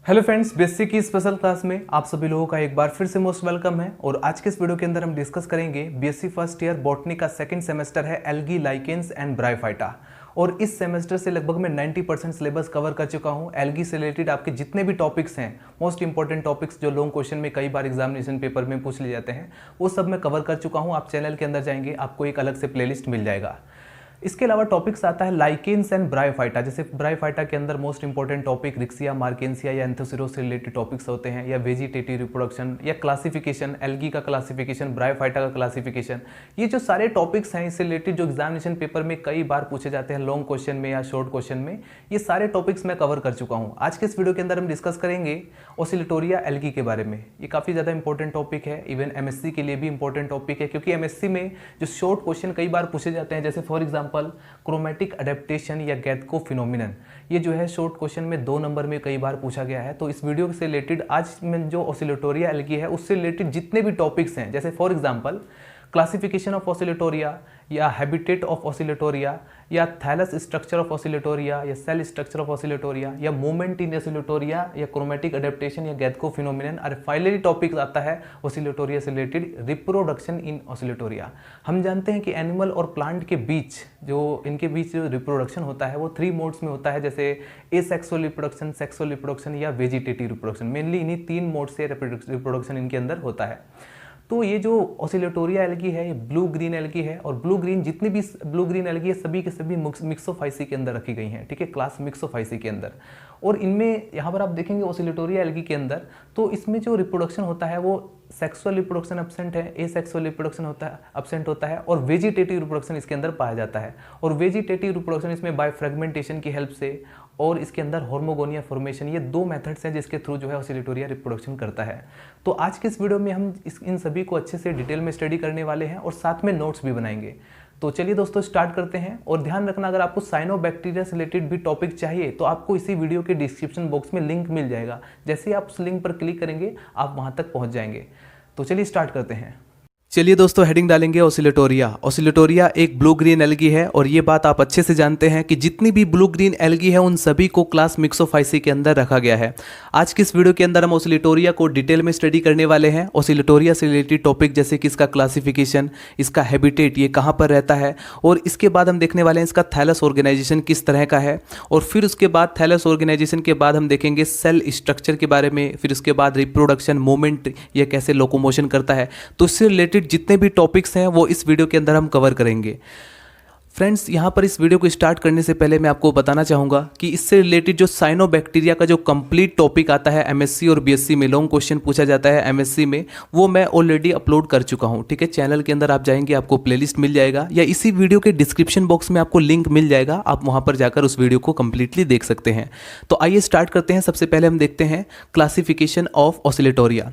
Hello friends, basic की special class में आप सभी लोगों का एक बार फिर से मोस्ट वेलकम है। और आज के इस वीडियो के अंदर हम डिस्कस करेंगे बीएससी फर्स्ट ईयर बॉटनी का सेकंड सेमेस्टर है एल्गी, लाइकेंस एंड ब्रायोफाइटा। और इस सेमेस्टर से लगभग मैं 90% सिलेबस कवर कर चुका हूं। एल्गी से रिलेटेड आपके जितने भी टॉपिक्स हैं, मोस्ट इंपॉर्टेंट टॉपिक्स जो लॉन्ग क्वेश्चन में कई बार एग्जामिनेशन पेपर में पूछ लिए जाते हैं, वो सब मैं कवर कर चुका हूँ। आप चैनल के अंदर जाएंगे, आपको एक अलग से प्लेलिस्ट मिल जाएगा। इसके अलावा टॉपिक्स आता है लाइकेंस एंड ब्रायोफाइटा। जैसे ब्रायोफाइटा के अंदर मोस्ट इंपॉर्टेंट टॉपिक रिक्सिया, मार्केंसिया या एंथोसिरोस से रिलेटेड टॉपिक्स होते हैं, या वेजिटेटिव रिप्रोडक्शन या क्लासिफिकेशन, एल्गी का क्लासिफिकेशन, ब्रायोफाइटा का क्लासिफिकेशन। ये जो सारे टॉपिक्स हैं इससे रिलेटेड जो एग्जामिनेशन पेपर में कई बार पूछे जाते हैं, लॉन्ग क्वेश्चन में या शॉर्ट क्वेश्चन में, ये सारे टॉपिक्स मैं कवर कर चुका हूँ। आज के इस वीडियो के अंदर हम डिस्कस करेंगे ऑसिलेटोरिया एल्गी के बारे में। ये काफ़ी ज़्यादा इंपॉर्टेंट टॉपिक है, इवन एमएससी के लिए भी इंपॉर्टेंट टॉपिक है, क्योंकि एमएससी में जो शॉर्ट क्वेश्चन कई बार पूछे जाते हैं, जैसे फॉर एग्जाम्पल क्रोमैटिक अडेप्टेशन या गैथको फिनोमिनन, ये जो है शॉर्ट क्वेश्चन में 2 नंबर में कई बार पूछा गया है। तो इस वीडियो से रिलेटेड आज में जो ऑसिलेटोरिया एल्गी है उससे रिलेटेड जितने भी टॉपिक्स हैं, जैसे for example classification of Oscillatoria या हैबिटेट ऑफ ऑसिलेटोरिया या थैलस स्ट्रक्चर ऑफ ऑसिलेटोरिया या सेल स्ट्रक्चर ऑफ ऑसिलेटोरिया या मूवमेंट इन ऑसिलेटोरिया या क्रोमैटिक अडेप्टेशन या गैथको फिनोमिनन, और फाइनली टॉपिक आता है ऑसिलेटोरिया से रिलेटेड रिप्रोडक्शन इन ऑसिलेटोरिया। हम जानते हैं कि एनिमल और प्लांट के बीच इनके बीच जो रिप्रोडक्शन होता है वो 3 मोड्स में होता है, जैसे एसेक्सुअल रिप्रोडक्शन, सेक्सुअल रिप्रोडक्शन या वेजिटेटिव रिप्रोडक्शन। मेनली इन्हीं 3 मोड से रिप्रोडक्शन इनके अंदर होता है। तो ये जो ऑसिलेटोरिया एल्गी है ये ब्लू ग्रीन एल्गी है, और ब्लू ग्रीन जितनी भी ब्लू ग्रीन एल्गी है सभी के सभी मिक्सोफाइसी के अंदर रखी गई हैं, ठीक है, क्लास मिक्सोफाइसी के अंदर। और इनमें यहाँ पर आप देखेंगे ऑसिलेटोरिया एल्गी के अंदर, तो इसमें जो रिप्रोडक्शन होता है वो सेक्सुअल रिप्रोडक्शन एब्सेंट है, एसेक्सुअल रिप्रोडक्शन एब्सेंट होता है, और वेजिटेटिव रिप्रोडक्शन इसके अंदर पाया जाता है। और वेजिटेटिव रिप्रोडक्शन इसमें बाय फ्रेगमेंटेशन की हेल्प से, और इसके अंदर हार्मोगोनिया फॉर्मेशन, ये 2 मेथड्स हैं जिसके थ्रू जो है ऑसिलेटोरिया रिप्रोडक्शन करता है। तो आज के इस वीडियो में हम इन सभी को अच्छे से डिटेल में स्टडी करने वाले हैं और साथ में नोट्स भी बनाएंगे। तो चलिए दोस्तों स्टार्ट करते हैं। और ध्यान रखना, अगर आपको साइनोबैक्टीरिया से रिलेटेड भी टॉपिक चाहिए तो आपको इसी वीडियो के डिस्क्रिप्शन बॉक्स में लिंक मिल जाएगा। जैसे ही आप उस लिंक पर क्लिक करेंगे आप वहां तक पहुंच जाएंगे। तो चलिए स्टार्ट करते हैं। चलिए दोस्तों हेडिंग डालेंगे ऑसिलेटोरिया। ऑसिलेटोरिया एक ब्लू ग्रीन एल्गी है, और ये बात आप अच्छे से जानते हैं कि जितनी भी ब्लू ग्रीन एल्गी है उन सभी को क्लास मिक्सोफाइसी के अंदर रखा गया है। आज की इस वीडियो के अंदर हम ऑसिलेटोरिया को डिटेल में स्टडी करने वाले हैं। ऑसिलेटोरिया से रिलेटेड टॉपिक जैसे कि इसका क्लासिफिकेशन, इसका हैबिटेट, ये कहाँ पर रहता है, और इसके बाद हम देखने वाले हैं इसका थैलस ऑर्गेनाइजेशन किस तरह का है, और फिर उसके बाद थैलस ऑर्गेनाइजेशन के बाद हम देखेंगे सेल स्ट्रक्चर के बारे में, फिर उसके बाद रिप्रोडक्शन, मूवमेंट, ये कैसे लोकोमोशन करता है। तो इससे रिलेटेड जितने भी टॉपिक्स हैं वो इस वीडियो के अंदर हम कवर करेंगे। फ्रेंड्स, यहाँ पर इस वीडियो को स्टार्ट करने से पहले मैं आपको बताना चाहूँगा कि इससे रिलेटेड जो साइनोबैक्टीरिया का जो कंप्लीट टॉपिक आता है एमएससी और बीएससी में, लॉन्ग क्वेश्चन पूछा जाता है एमएससी में, वो मैं ऑलरेडी अपलोड कर चुका हूँ, ठीक है। चैनल के अंदर आप जाएंगे, आपको प्लेलिस्ट मिल जाएगा, या इसी वीडियो के डिस्क्रिप्शन बॉक्स में आपको लिंक मिल जाएगा, आप वहाँ पर जाकर उस वीडियो को कम्प्लीटली देख सकते हैं। तो आइए स्टार्ट करते हैं। सबसे पहले हम देखते हैं क्लासिफिकेशन ऑफ ऑसिलेटोरिया।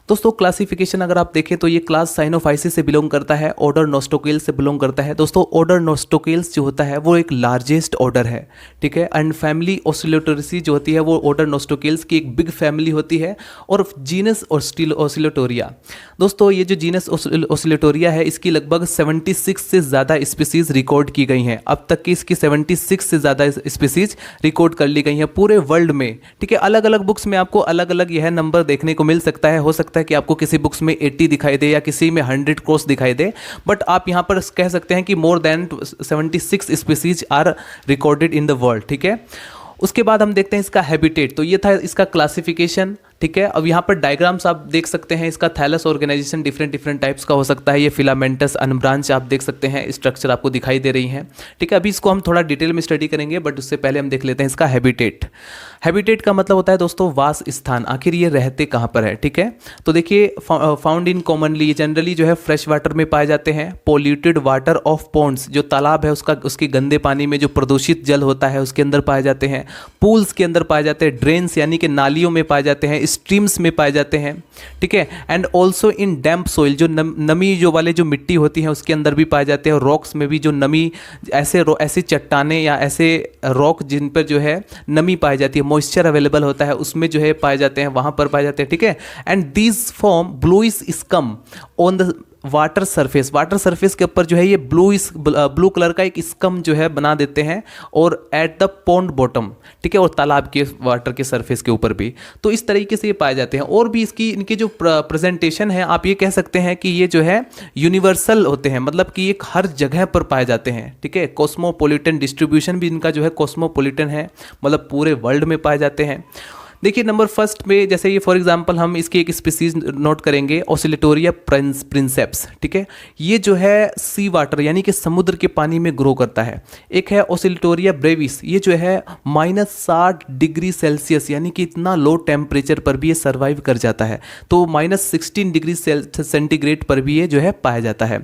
दोस्तों क्लासिफिकेशन अगर आप देखें तो ये क्लास साइनोफाइसी से बिलोंग करता है, ऑर्डर नोस्टोकेल्स से बिलोंग करता है। दोस्तों ऑर्डर नोस्टोकेल्स जो होता है वो एक लार्जेस्ट ऑर्डर है, ठीक है। एंड फैमिली ऑसिलेटोरिसी जो होती है वो ऑर्डर नोस्टोकेल्स की एक बिग फैमिली होती है। और जीनस ऑसिलेटोरिया, दोस्तों ये जो जीनस ऑसिलेटोरिया है इसकी लगभग 76 से ज़्यादा स्पीसीज रिकॉर्ड की गई हैं। अब तक की इसकी 76 से ज़्यादा स्पीसीज रिकॉर्ड कर ली गई हैं पूरे वर्ल्ड में, ठीक है। अलग अलग बुक्स में आपको अलग अलग यह नंबर देखने को मिल सकता है। हो सकता है कि आपको किसी बुक्स में 80 दिखाई दे या किसी में 100 क्रॉस दिखाई दे, बट आप यहां पर कह सकते हैं कि more than 76 species are recorded in the world, ठीक है। उसके बाद हम देखते हैं इसका हैबिटेट। तो ये था इसका क्लासिफिकेशन, ठीक है। अब यहाँ पर डायग्राम्स आप देख सकते हैं। इसका थैलस ऑर्गेनाइजेशन डिफरेंट टाइप्स का हो सकता है। ये फिलामेंटस, अनब्रांच आप देख सकते हैं, स्ट्रक्चर आपको दिखाई दे रही हैं, ठीक है। अभी इसको हम थोड़ा डिटेल में स्टडी करेंगे, बट उससे पहले हम देख लेते हैं इसका हैबिटेट। हैबिटेट का मतलब होता है दोस्तों वास स्थान, आखिर ये रहते कहाँ पर है, ठीक है। तो देखिए फाउंड इन कॉमनली, जनरली जो है फ्रेश वाटर में पाए जाते हैं। पोल्यूटेड वाटर ऑफ पॉन्ड्स, जो तालाब है उसके गंदे पानी में जो प्रदूषित जल होता है उसके अंदर पाए जाते हैं। पूल्स के अंदर पाए जाते हैं। ड्रेन्स यानी कि नालियों में पाए जाते हैं। स्ट्रीम्स में पाए जाते हैं, ठीक है। And also in damp soil, जो नमी जो वाले जो मिट्टी होती है उसके अंदर भी पाए जाते हैं। और रॉक्स में भी जो नमी, ऐसी चट्टाने या ऐसे रॉक जिन पर जो है नमी पाई जाती है, मॉइस्चर अवेलेबल होता है, उसमें जो है पाए जाते हैं, वहाँ पर पाए जाते हैं, ठीक है। And these form bluish scum on the water surface के ऊपर जो है ये ब्लू कलर का एक स्कम जो है बना देते हैं, और एट द पॉन्ड बॉटम, ठीक है, और तालाब के वाटर के सरफेस के ऊपर भी। तो इस तरीके से ये पाए जाते हैं। और भी इनकी जो प्रेजेंटेशन है, आप ये कह सकते हैं कि ये जो है यूनिवर्सल होते हैं, मतलब कि एक हर जगह पर पाए जाते हैं, ठीक है। कॉस्मोपॉलिटन डिस्ट्रीब्यूशन भी इनका जो है कॉस्मोपॉलिटन है, मतलब पूरे वर्ल्ड में पाए जाते हैं। देखिए नंबर फर्स्ट में, जैसे ये फॉर एग्जांपल हम इसकी एक स्पीसीज नोट करेंगे, ओसिलेटोरिया प्रिंसेप्स, ठीक है। ये जो है सी वाटर यानी कि समुद्र के पानी में ग्रो करता है। एक है ओसिलेटोरिया ब्रेविस, ये जो है -60 डिग्री सेल्सियस यानी कि इतना लो टेम्परेचर पर भी ये सर्वाइव कर जाता है। तो -16 डिग्री सेंटीग्रेड पर भी ये जो है पाया जाता है।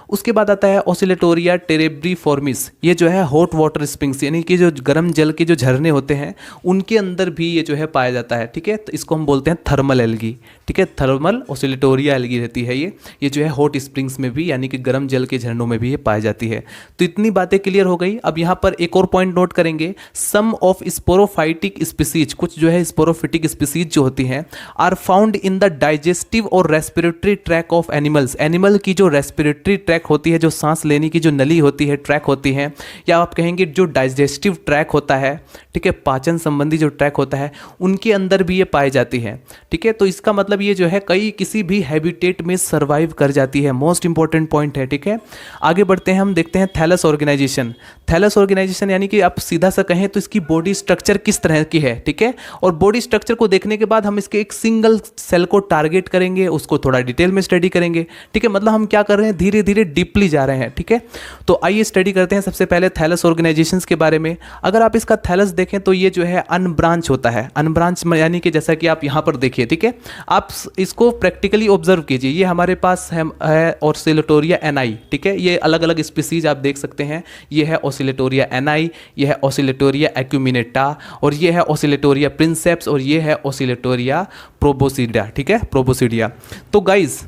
उसके बाद आता है ओसिलेटोरिया टेरेब्रिफॉर्मिस, ये जो है हॉट वाटर स्प्रिंग्स यानी कि जो गर्म जल के जो झरने होते हैं उनके अंदर भी ये जो है पाया जाता है, ठीक है। तो इसको हम बोलते हैं थर्मल एल्गी, ठीक है। थर्मल ओसिलेटोरिया एल्गी रहती है ये जो है हॉट स्प्रिंग्स में भी यानी कि गर्म जल के झरनों में भी ये पाई जाती है। तो इतनी बातें क्लियर हो गई। अब यहाँ पर एक और पॉइंट नोट करेंगे, सम ऑफ स्पोरोफाइटिक स्पीसीज, कुछ जो है स्पोरोफिटिक स्पीसीज जो होती हैं, are found in the digestive और respiratory tract of animals. Animal की जो रेस्पिरेटरी ट्रैक होती है, जो सांस लेने की जो नली होती है, ट्रैक होती है, या आप कहेंगे जो डाइजेस्टिव ट्रैक होता है, ठीक है, पाचन संबंधी जो ट्रैक होता है, उनके अंदर भी ये पाई जाती है, ठीक है। तो इसका मतलब ये जो है किसी भी हैबिटेट में सर्वाइव कर जाती है। मोस्ट इंपॉर्टेंट पॉइंट है, ठीक है। आगे बढ़ते हैं, हम देखते हैं थैलस ऑर्गेनाइजेशन। थैलस ऑर्गेनाइजेशन यानी कि आप सीधा सा कहें तो इसकी बॉडी स्ट्रक्चर किस तरह की है, ठीक है। और बॉडी स्ट्रक्चर को देखने के बाद हम इसके एक सिंगल सेल को टारगेट करेंगे, उसको थोड़ा डिटेल में स्टडी करेंगे, ठीक है। मतलब हम क्या कर रहे हैं, धीरे धीरे डीपली जा रहे हैं, ठीक है। तो आइए स्टडी करते हैं सबसे पहले थैलस ऑर्गेनाइजेशंस के बारे में। अगर आप इसका थैलस देखें तो ये जो है अनब्रांच होता है। अनब्रांच यानी कि जैसा कि आप यहाँ पर देखिए, ठीक है, आप इसको प्रैक्टिकली ऑब्जर्व कीजिए। ये हमारे पास है ओसिलेटोरिया एनाई, ठीक है। ये अलग अलग स्पीसीज आप देख सकते हैं। ये है ओसिलेटोरिया एनाई, ये है ओसिलेटोरिया एक्यूमिनेटा, और ये है ओसिलेटोरिया प्रिंसेप्स, और ये है ओसिलेटोरिया प्रोबोसिडिया, ठीक है, प्रोबोसिडिया। तो गाइज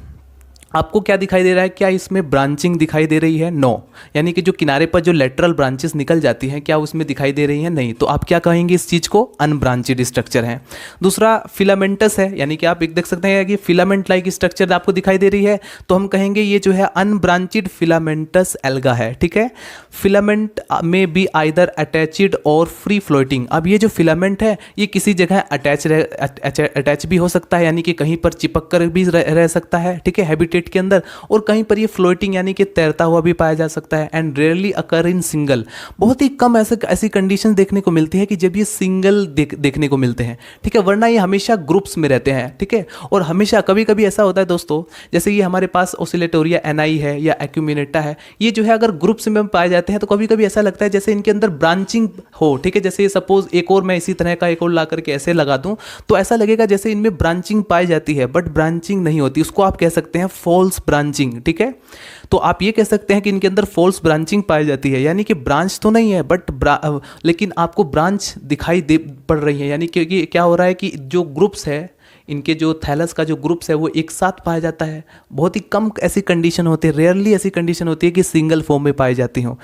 आपको क्या दिखाई दे रहा है, क्या इसमें ब्रांचिंग दिखाई दे रही है? नो। यानी कि जो किनारे पर जो लेटरल ब्रांचेस निकल जाती हैं, क्या उसमें दिखाई दे रही हैं? नहीं। तो आप क्या कहेंगे इस चीज़ को? अनब्रांचेड स्ट्रक्चर है। दूसरा फिलामेंटस है, यानी कि आप एक देख सकते हैं कि फिलामेंट लाइक स्ट्रक्चर आपको दिखाई दे रही है, तो हम कहेंगे ये जो है अनब्रांचेड फिलामेंटस एल्गा है, ठीक है। फिलामेंट में बी आइदर अटैचड और फ्री फ्लोटिंग। अब ये जो फिलामेंट है ये किसी जगह अटैच भी हो सकता है, यानी कि कहीं पर चिपक कर भी रह सकता है, ठीक है, हैबिटेट के अंदर, और कहीं पर ये फ्लोटिंग यानी कि तैरता हुआ भी पाया जा सकता है। And rarely occur in single. बहुत ही कम ऐसी कंडीशन देखने को मिलती है कि जब ये सिंगल देखने को मिलते हैं, ठीक है, वरना ये हमेशा ग्रुप्स में रहते हैं, ठीक है। और हमेशा कभी कभी ऐसा होता है दोस्तों, जैसे ये हमारे पास ओसिलेटोरिया एनाई है या एक्यूमिनेटा है, ये जो है अगर ग्रुप्स में पाए जाते हैं तो कभी कभी ऐसा लगता है जैसे इनके अंदर ब्रांचिंग हो, ठीक है। जैसे सपोज एक और मैं इसी तरह का एक और ला करके ऐसे लगा दूं तो ऐसा लगेगा जैसे इनमें ब्रांचिंग पाई जाती है, बट ब्रांचिंग नहीं होती। उसको आप कह सकते हैं फॉल्स ब्रांचिंग, ठीक है। तो आप ये कह सकते हैं कि इनके अंदर फॉल्स ब्रांचिंग पाई जाती है, यानी कि ब्रांच तो नहीं है बट लेकिन आपको ब्रांच दिखाई दे पड़ रही है। यानी कि क्या हो रहा है कि जो ग्रुप्स है, इनके जो थैलस का जो ग्रुप्स है वो एक साथ पाया जाता है। बहुत ही कम ऐसी कंडीशन होती है, रेयरली ऐसी कंडीशन होती है कि सिंगल फॉर्म में पाई जाती हो।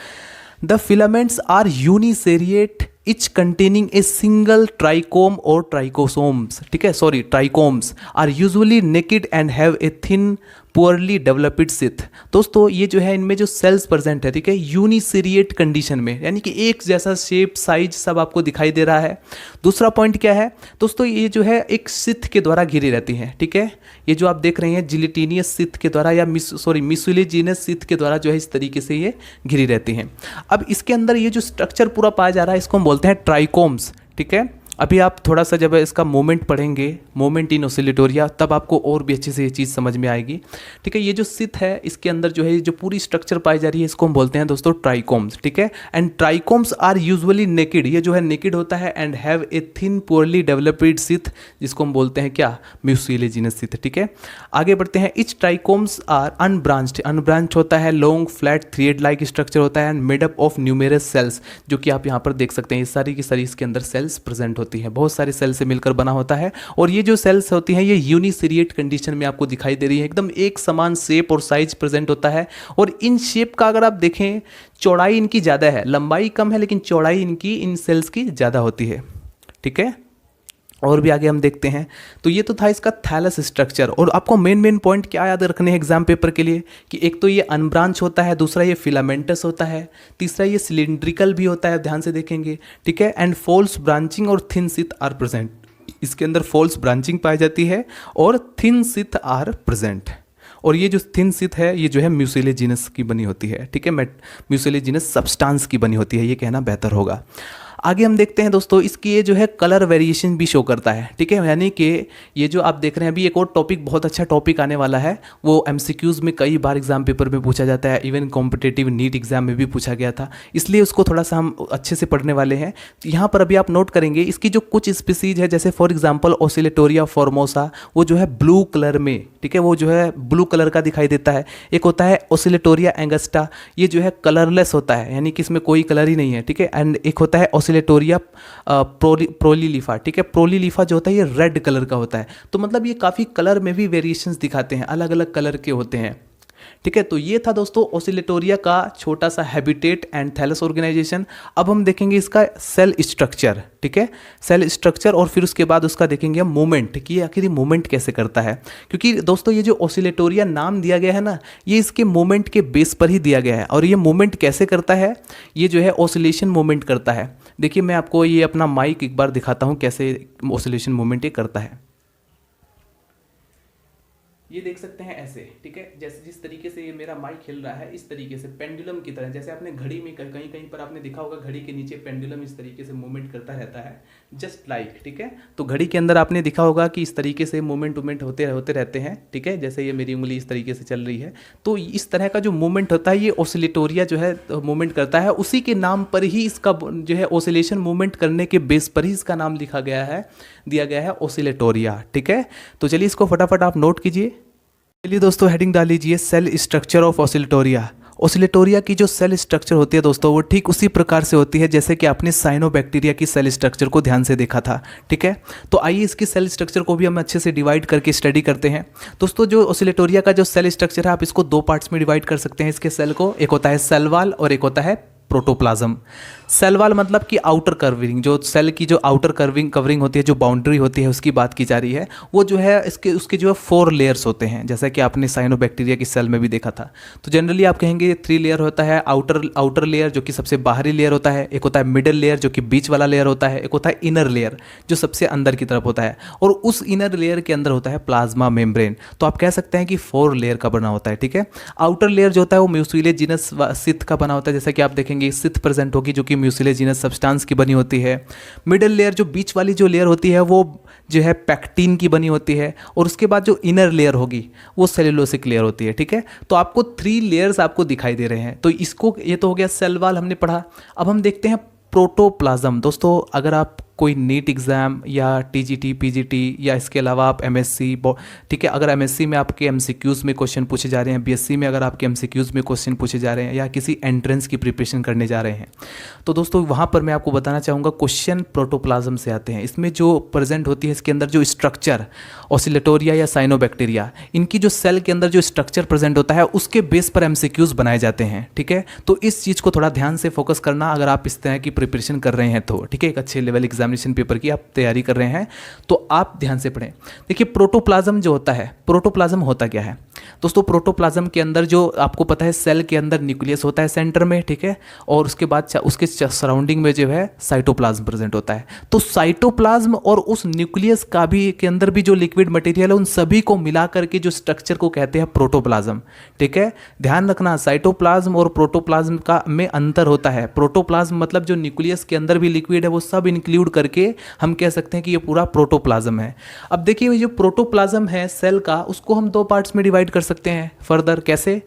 The filaments are uniseriate each containing a single trichome और ट्राइकोसोम्स, ठीक है, sorry trichomes are usually naked and have a thin poorly developed sheath. दोस्तों ये जो है इनमें जो सेल्स प्रेजेंट है, ठीक है, यूनिसेरिएट कंडीशन में, यानी कि एक जैसा शेप साइज सब आपको दिखाई दे रहा है। दूसरा पॉइंट क्या है दोस्तों, ये जो है एक सिथ के द्वारा घिरी रहती हैं, ठीक है। ये जो आप देख रहे हैं जिलेटिनियस सिथ के द्वारा या म्यूसिलेजिनस सिथ के द्वारा जो है इस तरीके से ये घिरी रहती हैं। अब इसके अंदर ये जो स्ट्रक्चर पूरा पाया जा रहा है इसको हम बोलते हैं ट्राइकोम्स, ठीक है। अभी आप थोड़ा सा जब इसका मोमेंट पढ़ेंगे, मोमेंट इन ओसिलेटोरिया, तब आपको और भी अच्छे से ये चीज़ समझ में आएगी, ठीक है। ये जो सिथ है इसके अंदर जो है जो पूरी स्ट्रक्चर पाई जा रही है इसको हम बोलते हैं दोस्तों ट्राइकोम्स, ठीक है। And trichomes are usually naked, ये जो है नेकेड होता है, and have a thin poorly developed sheath, जिसको हम बोलते हैं क्या? म्यूसिलेजिनस सिथ, ठीक है। आगे बढ़ते हैं। Each trichomes are unbranched, unbranch होता है, long flat thread like structure होता है, and made up of numerous cells, जो कि आप यहाँ पर देख सकते हैं। ये सारी की सारी इसके अंदर सेल्स प्रेजेंट होती हैं, बहुत सारे सेल से मिलकर बना होता है। और ये जो सेल्स होती हैं ये यूनिसेरिएट कंडीशन में आपको दिखाई दे रही है, एकदम एक समान शेप और साइज प्रेजेंट होता है। और इन शेप का अगर आप देखें, चौड़ाई इनकी ज़्यादा है, लंबाई कम है लेकिन चौड़ाई इनकी इन सेल्स की ज़्यादा होती है, ठीक है। और भी आगे हम देखते हैं। तो ये तो था इसका थैलस स्ट्रक्चर। और आपको मेन पॉइंट क्या याद रखने हैं एग्जाम पेपर के लिए कि एक तो ये अनब्रांच होता है, दूसरा ये फिलामेंटस होता है, तीसरा ये सिलिंड्रिकल भी होता है, ध्यान से देखेंगे, ठीक है। एंड फॉल्स ब्रांचिंग और थिन सिथ आर प्रेजेंट। इसके अंदर फॉल्स ब्रांचिंग पाई जाती है और थिन सिथ आर प्रेजेंट। और ये जो थिन सिथ है ये जो है म्यूसिलेजिनस की बनी होती है, ठीक है, म्यूसिलेजिनस सब्सटेंस की बनी होती है, ये कहना बेहतर होगा। आगे हम देखते हैं दोस्तों, इसकी ये जो है कलर वेरिएशन भी शो करता है, ठीक है। यानी कि ये जो आप देख रहे हैं अभी एक और टॉपिक, बहुत अच्छा टॉपिक आने वाला है, वो एमसीक्यूज़ में कई बार एग्जाम पेपर में पूछा जाता है, इवन कॉम्पिटेटिव नीट एग्जाम में भी पूछा गया था, इसलिए उसको थोड़ा सा हम अच्छे से पढ़ने वाले हैं। तो यहाँ पर अभी आप नोट करेंगे इसकी जो कुछ स्पीसीज है, जैसे फॉर एग्जाम्पल ओसिलेटोरिया फॉर्मोसा, वो जो है ब्लू कलर में, ठीक है, वो जो है ब्लू कलर का दिखाई देता है। एक होता है ओसिलेटोरिया एंगस्टा, ये जो है कलरलेस होता है, यानी कि इसमें कोई कलर ही नहीं है, ठीक है। एंड एक होता है ओसिलेटोरिया प्रोलीलिफा, ठीक है, प्रोलीलिफा जो होता है ये रेड कलर का होता है। तो मतलब ये काफ़ी कलर में भी वेरिएशंस दिखाते हैं, अलग अलग कलर के होते हैं, ठीक है। तो ये था दोस्तों ओसिलेटोरिया का छोटा सा हैबिटेट एंड थैलस ऑर्गेनाइजेशन। अब हम देखेंगे इसका सेल स्ट्रक्चर, ठीक है, सेल स्ट्रक्चर, और फिर उसके बाद उसका देखेंगे हम मूवमेंट कि आखिर ये मूवमेंट कैसे करता है। क्योंकि दोस्तों ये जो ओसिलेटोरिया नाम दिया गया है ना, ये इसके मूवमेंट के बेस पर ही दिया गया है। और ये मूवमेंट कैसे करता है, ये जो है ऑसिलेशन मूवमेंट करता है। देखिए मैं आपको ये अपना माइक एक बार दिखाता हूँ कैसे ऑसिलेशन मूवमेंट ये करता है। ये देख सकते हैं ऐसे, ठीक है, जैसे जिस तरीके से ये मेरा माइक हिल रहा है इस तरीके से पेंडुलम की तरह, जैसे आपने घड़ी में कहीं कहीं पर आपने देखा होगा घड़ी के नीचे पेंडुलम इस तरीके से मूवमेंट करता रहता है, जस्ट लाइक, ठीक है। तो घड़ी के अंदर आपने देखा होगा कि इस तरीके से मूवमेंट होते रहते हैं, ठीक है, जैसे ये मेरी उंगली इस तरीके से चल रही है। तो इस तरह का जो मूवमेंट होता है ये ऑसिलेटोरिया जो है मूवमेंट करता है, उसी के नाम पर ही इसका जो है ऑसिलेशन मूवमेंट करने के बेस पर ही इसका नाम लिखा गया है, दिया गया है ऑसिलेटोरिया, ठीक है। तो चलिए इसको फटाफट आप नोट कीजिए। चलिए दोस्तों हेडिंग डाल लीजिए cell structure of Oscillatoria. Oscillatoria की जो सेल स्ट्रक्चर होती है दोस्तों वो ठीक उसी प्रकार से होती है जैसे कि आपने साइनोबैक्टीरिया की सेल स्ट्रक्चर को ध्यान से देखा था, ठीक है। तो आइए इसकी सेल स्ट्रक्चर को भी हम अच्छे से डिवाइड करके स्टडी करते हैं। दोस्तों जो ऑसिलेटोरिया का जो सेल स्ट्रक्चर है आप इसको दो पार्ट्स में डिवाइड कर सकते हैं इसके सेल को, एक होता है सेल वॉल और एक होता है प्रोटोप्लाज्म। सेल वॉल मतलब कि आउटर कर्विंग, जो सेल की जो आउटर कवरिंग होती है, जो बाउंड्री होती है उसकी बात की जा रही है, वो जो है उसके जो है 4 लेयर्स होते हैं, जैसा कि आपने साइनोबैक्टीरिया की सेल में भी देखा था। तो जनरली आप कहेंगे 3 लेयर होता है, आउटर लेयर जो कि सबसे बाहरी लेयर होता है, एक होता है मिडल लेयर जो कि बीच वाला लेयर होता है, एक होता है इनर लेयर जो सबसे अंदर की तरफ होता है, और उस इनर लेयर के अंदर होता है प्लाज्मा मेम्ब्रेन। तो आप कह सकते हैं कि 4 लेयर का बना होता है, ठीक है। आउटर लेयर जो होता है वो म्यूसिलेजिनस सिथ का बना होता है, जैसा कि आप देखेंगे सिथ प्रेजेंट होगी जो कि म्यूसिलेजिनस सब्सटेंस की बनी होती है। मिडिल लेयर जो बीच वाली जो लेयर होती है वो जो है पैक्टिन की बनी होती है, और उसके बाद जो इनर लेयर होगी वो सेलुलोसिक लेयर होती है, ठीक है। तो आपको 3 लेयर्स आपको दिखाई दे रहे हैं। तो इसको ये तो हो गया सेल वॉल हमने पढ़ा। अब हम देखते हैं प्रोटोप्लाज्म। दोस्तों अगर आप कोई नीट एग्ज़ाम या टीजीटी पीजीटी या इसके अलावा आप एमएससी, ठीक है, अगर एमएससी में आपके एमसीक्यूज़ में क्वेश्चन पूछे जा रहे हैं, बीएससी में अगर आपके एमसीक्यूज़ में क्वेश्चन पूछे जा रहे हैं, या किसी एंट्रेंस की प्रिपरेशन करने जा रहे हैं, तो दोस्तों वहाँ पर मैं आपको बताना चाहूँगा क्वेश्चन प्रोटोप्लाज्म से आते हैं। इसमें जो प्रेजेंट होती है इसके अंदर जो स्ट्रक्चर ऑसिलेटोरिया या साइनोबैक्टीरिया, इनकी जो सेल के अंदर जो स्ट्रक्चर प्रेजेंट होता है उसके बेस पर एमसीक्यूज़ बनाए जाते हैं, ठीक है। तो इस चीज़ को थोड़ा ध्यान से फोकस करना अगर आप इस तरह की प्रिपरेशन कर रहे हैं तो, ठीक है, एक अच्छे लेवल एग्जामिनेशन पेपर की आप तैयारी कर रहे हैं तो आप ध्यान से पढ़ें। देखिए प्रोटोप्लाज्म जो होता है, प्रोटोप्लाज्म होता क्या है दोस्तों? प्रोटोप्लाज्म के अंदर जो आपको पता है सेल के अंदर न्यूक्लियस होता है सेंटर में, ठीक है, और उसके बाद उसके सराउंडिंग में जो है साइटोप्लाज्म प्रेजेंट होता है। तो साइटोप्लाज्म और उस न्यूक्लियस का भी के अंदर भी जो लिक्विड मटेरियल है उन सभी को मिला करके जो स्ट्रक्चर को कहते हैं प्रोटोप्लाज्म, ठीक है। ध्यान रखना साइटोप्लाज्म और प्रोटोप्लाज्म का में अंतर होता है। प्रोटोप्लाज्म मतलब जो न्यूक्लियस के अंदर भी लिक्विड है वो सब इंक्लूड करके हम कह सकते हैं कि ये पूरा प्रोटोप्लाज्म है। अब देखिए ये जो प्रोटोप्लाज्म है सेल का, उसको हम 2 पार्ट्स में डिवाइड कर सकते हैं फर्दर। कैसे?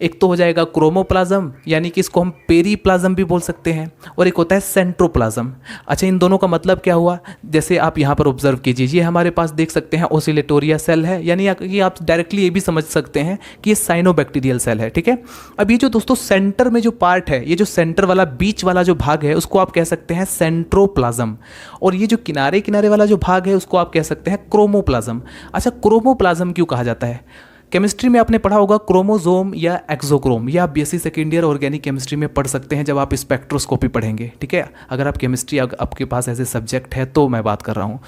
एक तो हो जाएगा क्रोमोप्लाज्म, यानी कि इसको हम पेरीप्लाज्म भी बोल सकते हैं, और एक होता है सेंट्रोप्लाज्म। अच्छा, इन दोनों का मतलब क्या हुआ? जैसे आप यहाँ पर ऑब्जर्व कीजिए, ये हमारे पास देख सकते हैं ओसिलेटोरिया सेल है, यानी कि आप डायरेक्टली ये भी समझ सकते हैं कि ये साइनोबैक्टीरियल सेल है, ठीक है। अब ये जो दोस्तों सेंटर में जो पार्ट है, ये जो सेंटर वाला बीच वाला जो भाग है उसको आप कह सकते हैं सेंट्रोप्लाज्म, और ये जो किनारे किनारे वाला जो भाग है उसको आप कह सकते हैं क्रोमोप्लाज्म। अच्छा, क्रोमोप्लाज्म क्यों कहा जाता है? केमिस्ट्री में आपने पढ़ा होगा क्रोमोसोम या एक्सोक्रोम, या आप BSc second year organic chemistry में पढ़ सकते हैं जब आप स्पेक्ट्रोस्कोपी पढ़ेंगे, ठीक है। अगर आप केमिस्ट्री आपके पास ऐसे सब्जेक्ट है तो मैं बात कर रहा हूँ।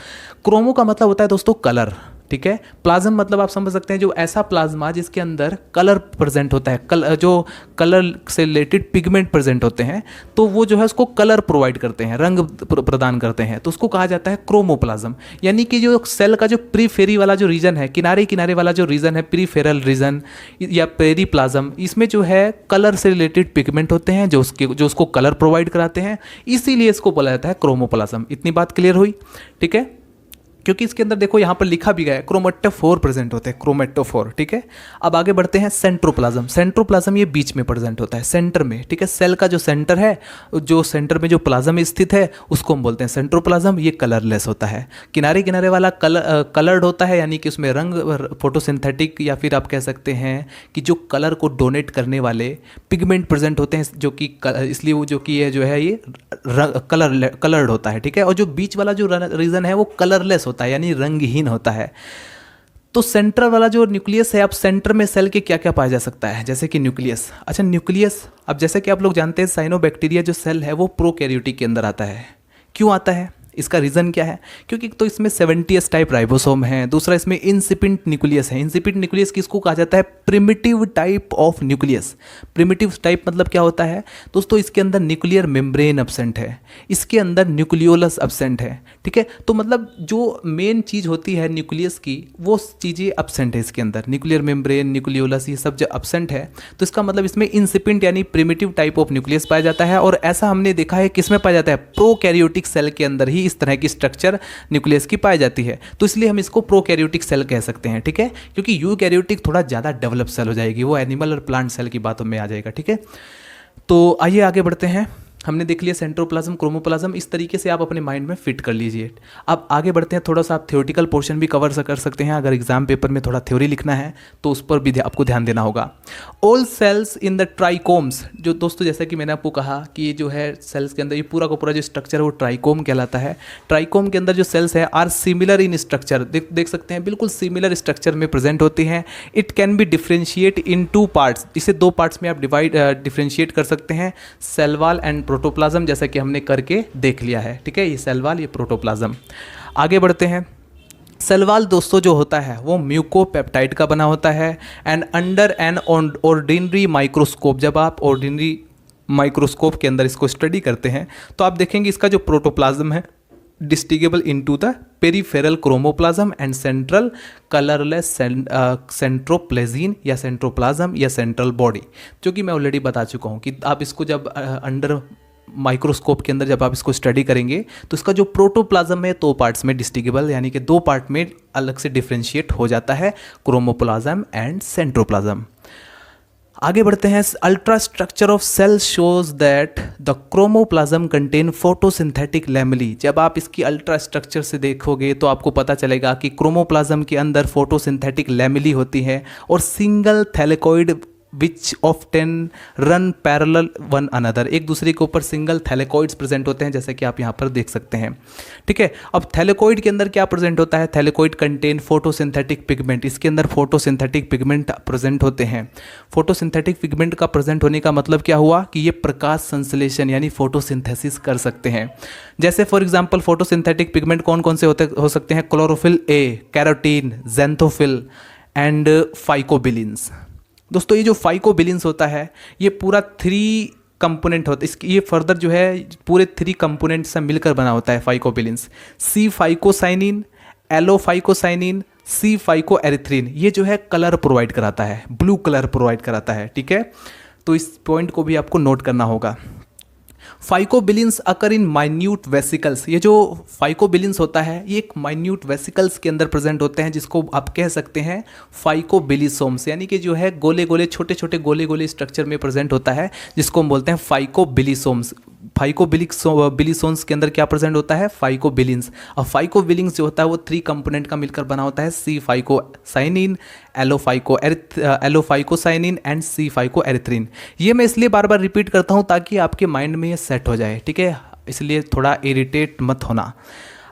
क्रोमो का मतलब होता है दोस्तों कलर, ठीक है। प्लाज्म मतलब आप समझ सकते हैं जो ऐसा प्लाज्मा जिसके अंदर कलर प्रेजेंट होता है, जो कलर से रिलेटेड पिगमेंट प्रेजेंट होते हैं, तो वो जो है उसको कलर प्रोवाइड करते हैं, रंग प्रदान करते हैं, तो उसको कहा जाता है क्रोमोप्लाज्म। यानी कि जो सेल का जो प्रीफेरी वाला जो रीजन है, किनारे किनारे वाला जो रीजन है, प्रीफेरल रीजन या पेरीप्लाज्म, इसमें जो है कलर से रिलेटेड पिगमेंट होते हैं जो उसको कलर प्रोवाइड कराते हैं, इसीलिए इसको बोला जाता है क्रोमोप्लाज्म। इतनी बात क्लियर हुई, ठीक है। क्योंकि इसके अंदर देखो यहाँ पर लिखा भी गया है क्रोमेटोफोर प्रेजेंट होते हैं, क्रोमेटोफोर, ठीक है। अब आगे बढ़ते हैं सेंट्रोप्लाज्म। सेंट्रोप्लाज्म ये बीच में प्रेजेंट होता है, सेंटर में, ठीक है। सेल का जो सेंटर है, जो सेंटर में जो प्लाज्म स्थित है उसको हम बोलते हैं सेंट्रोप्लाज्म। ये कलरलेस होता है, किनारे किनारे वाला कलर्ड होता है, यानी कि उसमें रंग फोटोसिंथेटिक, या फिर आप कह सकते हैं कि जो कलर को डोनेट करने वाले पिगमेंट प्रेजेंट होते हैं, जो कि इसलिए वो जो है ये कलर्ड होता है, ठीक है। और जो बीच वाला जो रीजन है वो कलरलेस होता है, यानी रंगहीन होता है। तो सेंटर वाला जो न्यूक्लियस है, अब सेंटर में सेल के क्या क्या पाया जा सकता है, जैसे कि न्यूक्लियस। अच्छा, न्यूक्लियस, अब जैसे कि आप लोग जानते हैं साइनोबैक्टीरिया जो सेल है वो प्रोकैरियोटिक के अंदर आता है। क्यों आता है, इसका रीज़न क्या है? क्योंकि तो इसमें 70s टाइप राइबोसोम है, दूसरा इसमें इंसिपिएंट न्यूक्लियस है। इंसिपिएंट न्यूक्लियस किसको कहा जाता है? Primitive type of nucleus. Primitive type मतलब क्या होता है दोस्तों? इसके अंदर न्यूक्लियर मेम्ब्रेन एब्सेंट है, इसके अंदर न्यूक्लियोलस एब्सेंट है, ठीक है। तो मतलब जो मेन चीज़ होती है न्यूक्लियस की वो चीज़ें एब्सेंट है इसके अंदर, न्यूक्लियर मेम्ब्रेन, न्यूक्लियोलस, ये सब जो एब्सेंट है, तो इसका मतलब इसमें इंसिपिएंट यानी प्रिमिटिव टाइप ऑफ न्यूक्लियस पाया जाता है। और ऐसा हमने देखा है किसमें पाया जाता है? प्रोकैरियोटिक सेल के अंदर ही इस तरह की स्ट्रक्चर न्यूक्लियस की पाई जाती है, तो इसलिए हम इसको प्रोकैरियोटिक सेल कह सकते हैं, ठीक है। क्योंकि यूकैरियोटिक थोड़ा ज़्यादा डेवलप सेल हो जाएगी, वो एनिमल और प्लांट सेल की बातों में आ जाएगा, ठीक है। तो आइए आगे बढ़ते हैं। हमने देख लिया सेंट्रोप्लाज्म, क्रोमोप्लाज्म, इस तरीके से आप अपने माइंड में फिट कर लीजिए। अब आगे बढ़ते हैं, थोड़ा सा आप थ्योरेटिकल पोर्शन भी कवर कर सकते हैं। अगर एग्जाम पेपर में थोड़ा थ्योरी लिखना है तो उस पर भी आपको ध्यान देना होगा। All cells in the trichomes, जो दोस्तों जैसा कि मैंने आपको कहा कि ये जो है सेल्स के अंदर ये पूरा का पूरा जो स्ट्रक्चर है वो ट्राइकोम कहलाता है। ट्राइकोम के अंदर जो सेल्स है आर सिमिलर इन स्ट्रक्चर, देख सकते हैं बिल्कुल सिमिलर स्ट्रक्चर में प्रेजेंट होती हैं। It can be differentiate in 2 parts, इसे 2 पार्ट्स में आप डिफ्रेंशिएट कर सकते हैं, सेल वॉल एंड प्रोटोप्लाज्म, जैसा कि हमने करके देख लिया है, ठीक है। ये सेल वॉल, ये प्रोटोप्लाज्म। आगे बढ़ते हैं। सेल वॉल दोस्तों जो होता है वो म्यूकोपेप्टाइड का बना होता है and under an ordinary microscope, जब आप ऑर्डिनरी माइक्रोस्कोप के अंदर इसको स्टडी करते हैं तो आप देखेंगे इसका जो प्रोटोप्लाज्म है distinguishable into the peripheral chromoplasm and central colourless centroplasm या सेंट्रोप्लाज्म या सेंट्रल बॉडी, जो कि मैं ऑलरेडी बता चुका हूँ कि आप इसको जब अंडर माइक्रोस्कोप के अंदर जब आप इसको स्टडी करेंगे तो इसका जो प्रोटोप्लाज्म है 2 पार्ट्स में डिस्टिंगेबल, यानी कि 2 पार्ट में अलग से डिफ्रेंशिएट हो जाता है, क्रोमोप्लाज्म एंड सेंट्रोप्लाज्म। आगे बढ़ते हैं। Ultra structure of cell shows that the chromoplasm contain photosynthetic lamellae. जब आप इसकी अल्ट्रा स्ट्रक्चर से देखोगे तो आपको पता चलेगा कि क्रोमोप्लाज्म के अंदर फोटोसिंथेटिक लैमेली होती है और single thylakoid which often run parallel one another, एक दूसरे के ऊपर सिंगल थैलेकॉइड्स प्रेजेंट होते हैं, जैसे कि आप यहाँ पर देख सकते हैं, ठीक है। अब थैलेकॉइड के अंदर क्या प्रेजेंट होता है? थैलेकॉइड कंटेन फोटोसिंथेटिक पिगमेंट, इसके अंदर फोटोसिंथेटिक पिगमेंट प्रेजेंट होते हैं। फोटोसिंथेटिक पिगमेंट का प्रेजेंट होने का मतलब क्या हुआ कि ये प्रकाश संश्लेषण यानी फोटोसिंथेसिस कर सकते हैं। जैसे फॉर एग्जाम्पल फोटोसिंथेटिक पिगमेंट कौन कौन से हो सकते हैं? Chlorophyll A, carotene, xanthophyll and phycobilins. दोस्तों ये जो फाइकोबिलिन्स होता है ये पूरा 3 कंपोनेंट होता है, इसकी ये फर्दर जो है पूरे 3 कंपोनेंट से मिलकर बना होता है फाइकोबिलिन्स। सी फाइकोसाइनिन, एलो फाइकोसाइनिन, सी फाइकोएरिथ्रिन, ये जो है कलर प्रोवाइड कराता है, ब्लू कलर प्रोवाइड कराता है, ठीक है। तो इस पॉइंट को भी आपको नोट करना होगा। Phycobilins occur in minute vesicles, ये जो फाइकोबिलिन्स होता है ये एक माइन्यूट वेसिकल्स के अंदर प्रेजेंट होते हैं, जिसको आप कह सकते हैं फाइकोबिलिसोम्स, यानी कि जो है गोले गोले छोटे छोटे गोले गोले स्ट्रक्चर में प्रेजेंट होता है, जिसको हम बोलते हैं फाइकोबिलिसोम्स। फाइकोबिलिसोम्स के अंदर क्या प्रेजेंट होता है? फाइकोबिलिन्स। और फाइकोबिलिन्स जो होता है वो 3 कंपोनेंट का मिलकर बना होता है, सी phycocyanin, yellow phycocyanin and C phycoerythrin. ये मैं इसलिए बार बार रिपीट करता हूँ ताकि आपके माइंड में ये सेट हो जाए, ठीक है, इसलिए थोड़ा इरिटेट मत होना।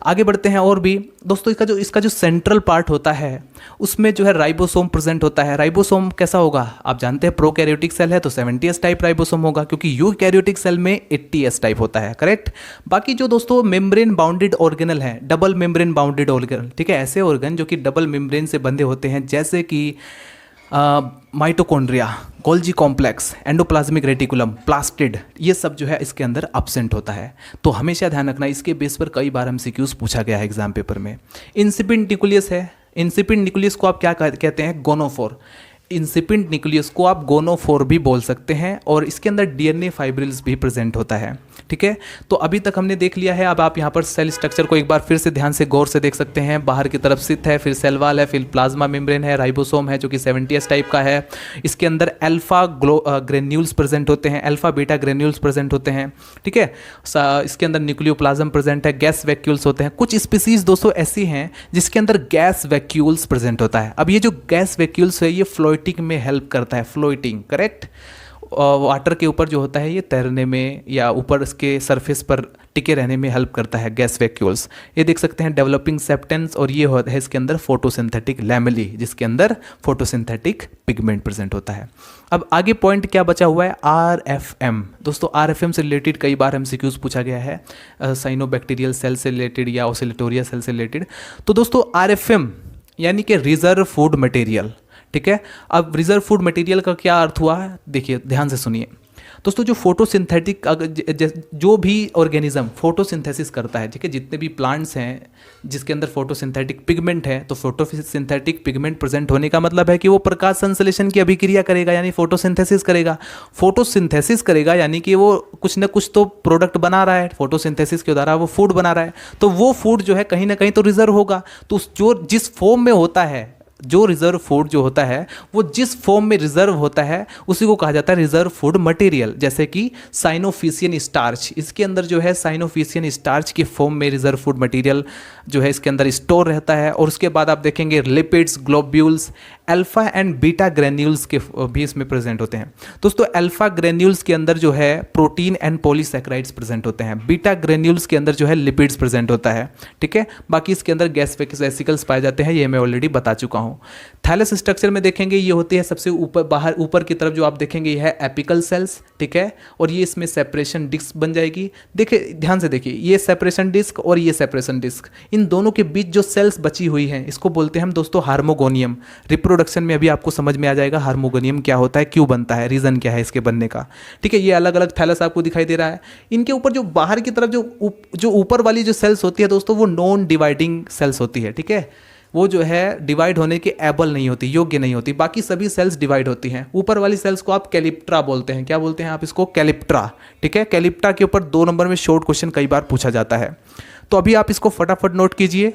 आगे बढ़ते हैं और भी दोस्तों, इसका जो सेंट्रल पार्ट होता है उसमें जो है राइबोसोम प्रेजेंट होता है। राइबोसोम कैसा होगा, आप जानते हैं प्रोकैरियोटिक सेल है तो 70s टाइप राइबोसोम होगा, क्योंकि यूकैरियोटिक सेल में 80s टाइप होता है, करेक्ट। बाकी जो दोस्तों मेम्ब्रेन बाउंडेड ऑर्गेनल है, डबल मेम्ब्रेन बाउंडेड ऑर्गेनल, ठीक है, ऐसे ऑर्गन जो कि डबल मेम्ब्रेन से बंधे होते हैं, जैसे कि mitochondria, Golgi complex, endoplasmic reticulum, plastid, ये सब जो है इसके अंदर अब्सेंट होता है। तो हमेशा ध्यान रखना, इसके बेस पर कई बार एमसीक्यूज पूछा गया है एग्जाम पेपर में। इंसिपिडेंट न्यूक्लियस है, इंसिपिडेंट न्यूक्लियस को आप क्या कहते हैं, गोनोफोर। इंसिपिडेंट न्यूक्लियस को आप गोनोफोर भी बोल सकते हैं, और इसके अंदर डीएनए फाइब्रिल्स भी प्रेजेंट होता है, ठीक है। तो अभी तक हमने देख लिया है, अब आप यहाँ पर सेल स्ट्रक्चर को एक बार फिर से ध्यान से गौर से देख सकते हैं। बाहर की तरफ स्थित है, फिर सेल वाल है, फिर प्लाज्मा मेम्ब्रेन है, राइबोसोम है जो कि 70s टाइप का है। इसके अंदर अल्फा ग्रेन्यूल्स प्रेजेंट होते हैं, अल्फा बीटा ग्रेन्यूल्स प्रेजेंट होते हैं, ठीक है। इसके अंदर न्यूक्लियोप्लाज्म प्रेजेंट है, गैस वैक्यूल्स होते हैं। कुछ स्पीसीज दोस्तों ऐसी हैं जिसके अंदर गैस वैक्यूल्स प्रेजेंट होता है। अब ये जो गैस वैक्यूल्स है ये फ्लोटिंग में हेल्प करता है, फ्लोटिंग, करेक्ट। वाटर के ऊपर जो होता है ये तैरने में या ऊपर इसके सरफेस पर टिके रहने में हेल्प करता है, गैस वैक्यूल्स। ये देख सकते हैं डेवलपिंग सेप्टेंस, और ये है इसके अंदर फोटोसिंथेटिक लैमेली, जिसके अंदर फोटोसिंथेटिक पिगमेंट प्रेजेंट होता है। अब आगे पॉइंट क्या बचा हुआ है, RFM। दोस्तों RFM से रिलेटेड कई बार एमसीक्यूज पूछा गया है, साइनोबैक्टीरियल सेल से रिलेटेड या ओसिलेटोरिया सेल से रिलेटेड। तो दोस्तों RFM यानी कि रिजर्व फूड मटेरियल, ठीक है। अब रिजर्व फूड मटेरियल का क्या अर्थ हुआ है, देखिए ध्यान से सुनिए दोस्तों। जो फोटोसिंथेटिक, जो भी ऑर्गेनिज्म फोटोसिंथेसिस करता है, ठीक है, जितने भी प्लांट्स हैं जिसके अंदर फोटोसिंथेटिक पिगमेंट है, तो फोटोसिंथेटिक पिगमेंट प्रेजेंट होने का मतलब है कि वो प्रकाश संश्लेषण की अभिक्रिया करेगा, यानी फोटोसिंथेसिस करेगा। फोटोसिंथेसिस करेगा यानी कि वो कुछ ना कुछ तो प्रोडक्ट बना रहा है, फोटोसिंथेसिस के द्वारा वो फूड बना रहा है। तो वो फूड जो है कहीं ना कहीं तो रिजर्व होगा। तो जो जिस फॉर्म में होता है, जो रिजर्व फूड जो होता है वो जिस फॉर्म में रिजर्व होता है उसी को कहा जाता है रिजर्व फूड मटेरियल। जैसे कि साइनोफिशियन स्टार्च, इसके अंदर जो है साइनोफिशियन स्टार्च की फॉर्म में रिजर्व फूड मटेरियल जो है इसके अंदर स्टोर रहता है। और उसके बाद आप देखेंगे lipids, globules, alpha and beta granules के भी इसमें प्रेजेंट होते हैं। दोस्तों अल्फा ग्रेन्यूल्स के अंदर जो है प्रोटीन एंड पॉलीसैकेराइड्स प्रेजेंट होते हैं, बीटा ग्रेन्यूल्स के अंदर जो है लिपिड्स प्रेजेंट होता है, ठीक है। बाकी इसके अंदर गैस वेसिकल्स पाए जाते हैं, ये मैं ऑलरेडी बता चुका हूँ। थैलस स्ट्रक्चर में देखेंगे ये होती है सबसे ऊपर, बाहर ऊपर की तरफ जो आप देखेंगे ये है एपिकल सेल्स, ठीक है। और ये इसमें सेपरेशन डिस्क बन जाएगी। देखिए ध्यान से देखिए, ये सेपरेशन डिस्क और ये सेपरेशन डिस्क, इन दोनों के बीच जो सेल्स बची हुई हैं इसको बोलते हैं हम दोस्तों हार्मोगोनियम। रिप्रोडक्शन में अभी आपको समझ में आ जाएगा हार्मोगोनियम क्या होता है, क्यों बनता है, रीजन क्या है इसके बनने का, ठीक है। ये अलग अलग थैलस आपको दिखाई दे रहा है। इनके ऊपर जो बाहर की तरफ जो ऊपर वाली जो सेल्स होती है दोस्तों वो नॉन डिवाइडिंग सेल्स होती है, ठीक है। वो जो है डिवाइड होने के एबल नहीं होती, योग्य नहीं होती। बाकी सभी सेल्स डिवाइड होती हैं। ऊपर वाली सेल्स को आप कैलिप्ट्रा बोलते हैं। क्या बोलते हैं आप इसको, कैलिप्ट्रा, ठीक है। कैलिप्ट्रा के ऊपर 2 नंबर में शॉर्ट क्वेश्चन कई बार पूछा जाता है, तो अभी आप इसको फटाफट नोट कीजिए।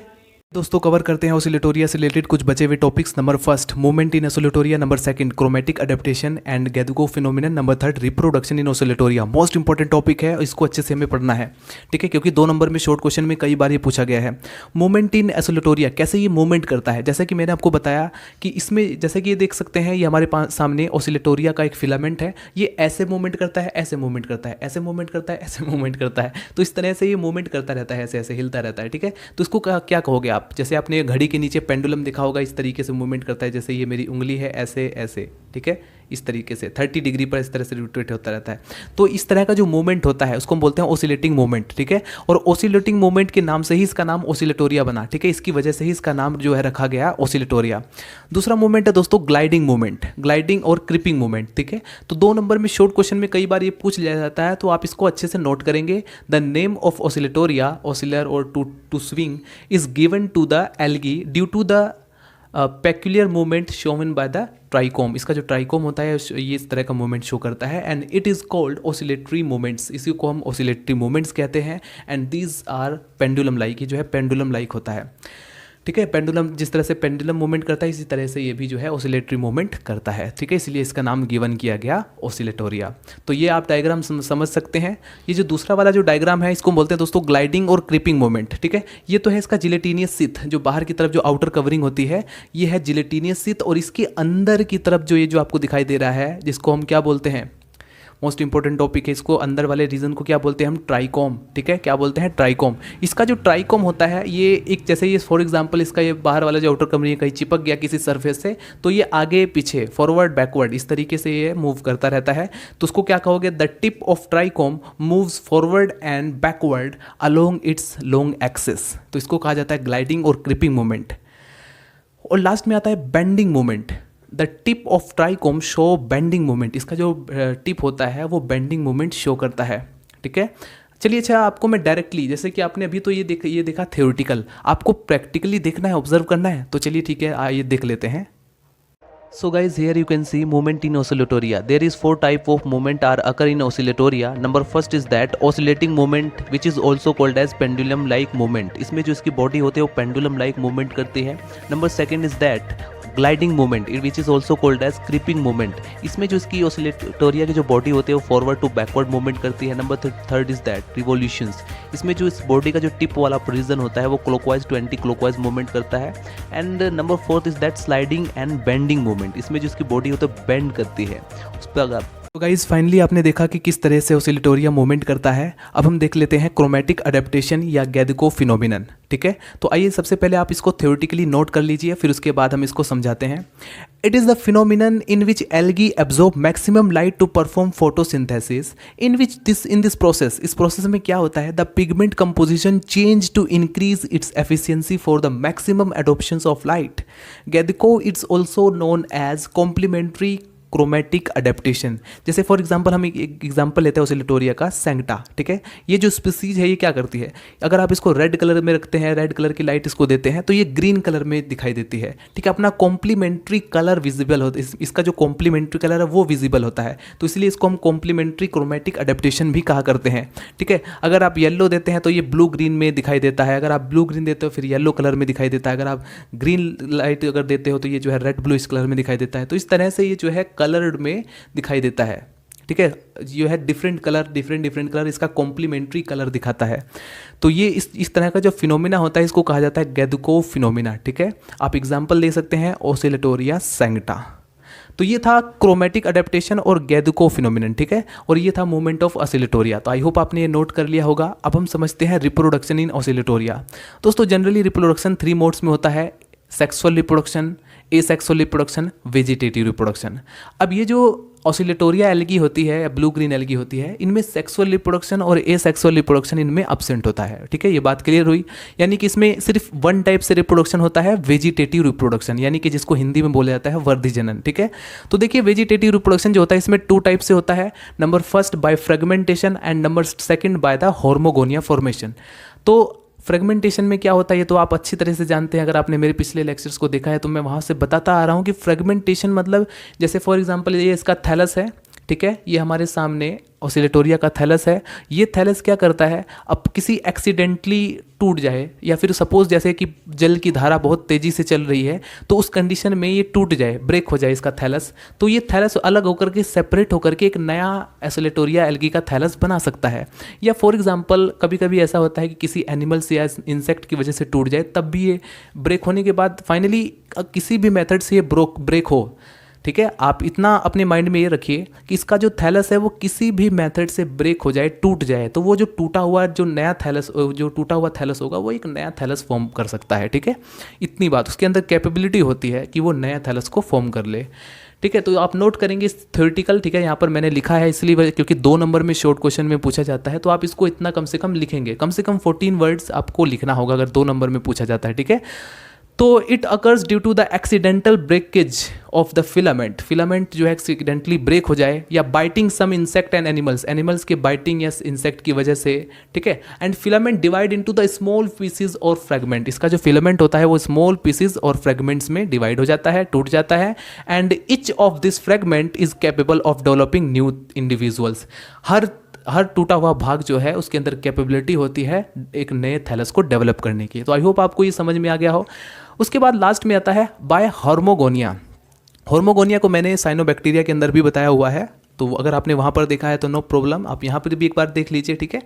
दोस्तों कवर करते हैं ओसिलेटोरिया से रिलेटेड कुछ बचे हुए topics. Number 1 movement in Oscillatoria, number 2 chromatic adaptation and Gaidukov phenomenon, number 3 reproduction in Oscillatoria. Most important topic है, इसको अच्छे से हमें पढ़ना है, ठीक है, क्योंकि 2 नंबर में शॉर्ट क्वेश्चन में कई बार ये पूछा गया है। मूवमेंट इन ओसिलेटोरिया, कैसे ये मूवमेंट करता है, जैसे कि मैंने आपको बताया कि इसमें जैसे कि ये देख सकते हैं, ये हमारे सामने ओसिलेटोरिया का एक फिलामेंट है, ये ऐसे मूवमेंट करता है, ऐसे मूवमेंट करता है, ऐसे मूवमेंट करता है, ऐसे मूवमेंट करता है। तो इस तरह से ये मूवमेंट करता रहता है, ऐसे ऐसे हिलता रहता है, ठीक है। तो इसको क्या कहोगे आप, जैसे आपने घड़ी के नीचे पेंडुलम दिखा होगा, इस तरीके से मूवमेंट करता है। जैसे ये मेरी उंगली है, ऐसे ऐसे, ठीक है, इस तरीके से 30 डिग्री पर इस तरह से रोटेट होता रहता है। तो इस तरह का जो मूवमेंट होता है उसको हम बोलते हैं ओसिलेटिंग मूवमेंट, ठीक है। और ओसिलेटिंग मूवमेंट के नाम से ही इसका नाम ओसिलेटोरिया बना, ठीक है। इसकी वजह से ही इसका नाम जो है रखा गया ओसिलेटोरिया। दूसरा मूवमेंट है दोस्तों ग्लाइडिंग मूवमेंट, ग्लाइडिंग और क्रिपिंग मूवमेंट, ठीक है। तो 2 नंबर में शॉर्ट क्वेश्चन में कई बार ये पूछ लिया जाता है, तो आप इसको अच्छे से नोट करेंगे। The name of Oscillatoria, oscillare to swing is given to the algae due to the peculiar movement shown by the trichome. इसका जो ट्राइकोम होता है ये इस तरह का मूवमेंट शो करता है। And it is called oscillatory movements, इसी को हम ओसिलेटरी मूवमेंट्स कहते हैं। And these are pendulum like, ये जो है पेंडुलम लाइक होता है, ठीक है। पेंडुलम जिस तरह से पेंडुलम मूवमेंट करता है इसी तरह से ये भी जो है ओसिलेटरी मूवमेंट करता है, ठीक है। इसलिए इसका नाम गिवन किया गया ओसिलेटोरिया। तो ये आप डायग्राम समझ सकते हैं। ये जो दूसरा वाला जो डायग्राम है इसको बोलते हैं दोस्तों ग्लाइडिंग और क्रीपिंग मूवमेंट, ठीक है। ये तो है इसका जिलेटिनियस सिथ, जो बाहर की तरफ जो आउटर कवरिंग होती है ये है जिलेटिनियस सिथ। और इसके अंदर की तरफ जो ये जो आपको दिखाई दे रहा है जिसको हम क्या बोलते हैं, मोस्ट इंपॉर्टेंट टॉपिक है। इसको अंदर वाले रीजन को क्या बोलते हैं हम, ट्राइकोम, ठीक है, क्या बोलते हैं, ट्राइकोम। इसका जो ट्राइकोम होता है ये एक, जैसे ये फॉर एग्जांपल इसका ये बाहर वाला जो आउटर कवरिंग है कहीं चिपक गया किसी सरफेस से, तो ये आगे पीछे, फॉरवर्ड बैकवर्ड, इस तरीके से ये मूव करता रहता है। तो उसको क्या कहोगे, the tip of trichome moves forward and backward along it's long axis. तो इसको कहा जाता है ग्लाइडिंग और क्रिपिंग मूवमेंट। और लास्ट में आता है bending movement. The tip of trichome show bending movement. इसका जो टिप होता है वो बेंडिंग मूवमेंट शो करता है, ठीक है। चलिए अच्छा, आपको मैं डायरेक्टली, जैसे कि आपने अभी तो ये देखा थ्योरेटिकल, आपको प्रैक्टिकली देखना है, ऑब्जर्व करना है। तो चलिए ठीक है, आइए देख लेते हैं। So guys, here you can see movement in oscillatoria. There is 4 type of movement are occur in oscillatoria. Number first is that oscillating movement, which is also called as pendulum like movement. इसमें जो इसकी body होती है वो pendulum like movement करती है. Number second is that gliding movement, which is also called as creeping movement. इसमें जो इसकी ऑसिलेटोरिया की जो बॉडी होती है वो फॉरवर्ड टू बैकवर्ड मूवमेंट करती है। Number third is that revolutions. इसमें जो इस बॉडी का जो टिप वाला रीजन होता है वो clockwise to anti clockwise movement करता है। And number fourth is that sliding and bending movement. इसमें जो इसकी बॉडी होती है बेंड करती है उस पर। अगर तो गाइज फाइनली आपने देखा कि किस तरह से ऑसिलेटोरिया मूवमेंट करता है। अब हम देख लेते हैं क्रोमैटिक अडेप्टेशन या गैदको फिनोमिनन, ठीक है। तो आइए सबसे पहले आप इसको थ्योरेटिकली नोट कर लीजिए, फिर उसके बाद हम इसको समझाते हैं। It is the phenomenon in which algae absorb maximum light to perform photosynthesis, in this process, इस प्रोसेस में क्या होता है, the pigment composition change to increase its efficiency for the maximum adoption of light. Gaidukov it's also known as complementary chromatic adaptation. जैसे for example हम एक example लेते हैं ऑसिलेटोरिया का, सैंक्टा, ठीक है। ये जो स्पीसीज है ये क्या करती है, अगर आप इसको रेड कलर में रखते हैं, रेड कलर की लाइट इसको देते हैं तो ये ग्रीन कलर में दिखाई देती है, ठीक है। अपना कॉम्प्लीमेंट्री कलर विजिबल होता है, इसका जो कॉम्प्लीमेंट्री कलर है वो विजिबल होता है, तो इसलिए इसको हम कॉम्प्लीमेंट्री क्रोमैटिक अडेप्टेशन भी कहा करते हैं, ठीक है। अगर आप येलो देते हैं तो ये ब्लू ग्रीन में दिखाई देता है, अगर आप ब्लू ग्रीन देते हो फिर येलो कलर में दिखाई देता है, अगर आप ग्रीन लाइट अगर देते हो तो ये जो है रेड ब्लू इस कलर में दिखाई देता है। तो इस तरह से ये जो है कलर्ड में दिखाई देता है, ठीक है। जो है डिफरेंट कलर इसका कॉम्प्लीमेंट्री कलर दिखाता है। तो ये इस तरह का जो फिनोमिना होता है इसको कहा जाता है गैदको फिनोमिना, ठीक है। आप एग्जांपल ले सकते हैं ऑसिलेटोरिया सैंक्टा। तो ये था क्रोमैटिक अडेप्टेशन और गैदको फिनोमिनन, ठीक है। और ये था मूवमेंट ऑफ ऑसिलेटोरिया। तो आई होप आपने ये नोट कर लिया होगा। अब हम समझते हैं रिप्रोडक्शन इन ऑसिलेटोरिया। दोस्तों जनरली रिप्रोडक्शन 3 मोड्स में होता है, sexual reproduction, asexual reproduction, vegetative reproduction. अब ये जो ऑसिलेटोरिया एल्गी होती है या ब्लू ग्रीन एल्गी होती है, इनमें सेक्सुअल रिप्रोडक्शन और एसेक्सुअल रिप्रोडक्शन इनमें अब्सेंट होता है, ठीक है। ये बात क्लियर हुई, यानी कि इसमें सिर्फ वन टाइप से रिप्रोडक्शन होता है, वेजिटेटिव रिप्रोडक्शन, यानी कि जिसको हिंदी में बोला जाता है वर्धी जनन, ठीक है। तो देखिए वेजिटेटिव रिप्रोडक्शन जो होता है इसमें 2 टाइप से होता है। Number first by fragmentation and number second by the hormogonia formation. तो फ्रेगमेंटेशन में क्या होता है ये तो आप अच्छी तरह से जानते हैं, अगर आपने मेरे पिछले लेक्चर्स को देखा है तो मैं वहाँ से बताता आ रहा हूँ कि फ्रेगमेंटेशन मतलब जैसे फॉर एग्जांपल ये इसका थैलस है, ठीक है। ये हमारे सामने ऑसिलेटोरिया का थैलस है। ये थैलस क्या करता है, अब किसी एक्सीडेंटली टूट जाए या फिर सपोज जैसे कि जल की धारा बहुत तेज़ी से चल रही है तो उस कंडीशन में ये टूट जाए, ब्रेक हो जाए इसका थैलस, तो ये थैलस अलग होकर के सेपरेट होकर के एक नया ऑसिलेटोरिया एल्गी का थैलस बना सकता है। या फॉर एग्जांपल कभी कभी ऐसा होता है कि किसी एनिमल्स या इंसेक्ट की वजह से टूट जाए, तब भी ये ब्रेक होने के बाद फाइनली किसी भी मेथड से ये ब्रेक हो, ठीक है। आप इतना अपने माइंड में ये रखिए कि इसका जो थैलस है वो किसी भी मेथड से ब्रेक हो जाए, टूट जाए, तो वो जो टूटा हुआ थैलस होगा वो एक नया थैलस फॉर्म कर सकता है, ठीक है। इतनी बात उसके अंदर कैपेबिलिटी होती है कि वो नया थैलस को फॉर्म कर ले, ठीक है। तो आप नोट करेंगे थ्योरेटिकल, ठीक है। यहाँ पर मैंने लिखा है इसलिए क्योंकि 2 नंबर में शॉर्ट क्वेश्चन में पूछा जाता है, तो आप इसको इतना कम से कम लिखेंगे, कम से कम 14 वर्ड्स आपको लिखना होगा अगर 2 नंबर में पूछा जाता है, ठीक है। तो it occurs due to the accidental breakage of the filament जो है एक्सीडेंटली ब्रेक हो जाए, या biting some insect and animals के बाइटिंग या इंसेक्ट की वजह से, ठीक है। And filament divide into the small pieces और फ्रेगमेंट। इसका जो फिलामेंट होता है वो स्मॉल पीसेज और फ्रेगमेंट्स में डिवाइड हो जाता है, टूट जाता है। And each of this fragment is capable of developing new individuals. हर टूटा हुआ भाग जो है उसके अंदर कैपेबिलिटी होती है एक नए थैलस को डेवलप करने की। तो आई होप आपको ये समझ में आ गया हो। उसके बाद लास्ट में आता है बाय हार्मोगोनिया। हार्मोगोनिया को मैंने साइनोबैक्टीरिया के अंदर भी बताया हुआ है, तो अगर आपने वहाँ पर देखा है तो नो प्रॉब्लम, आप यहाँ पर भी एक बार देख लीजिए, ठीक है।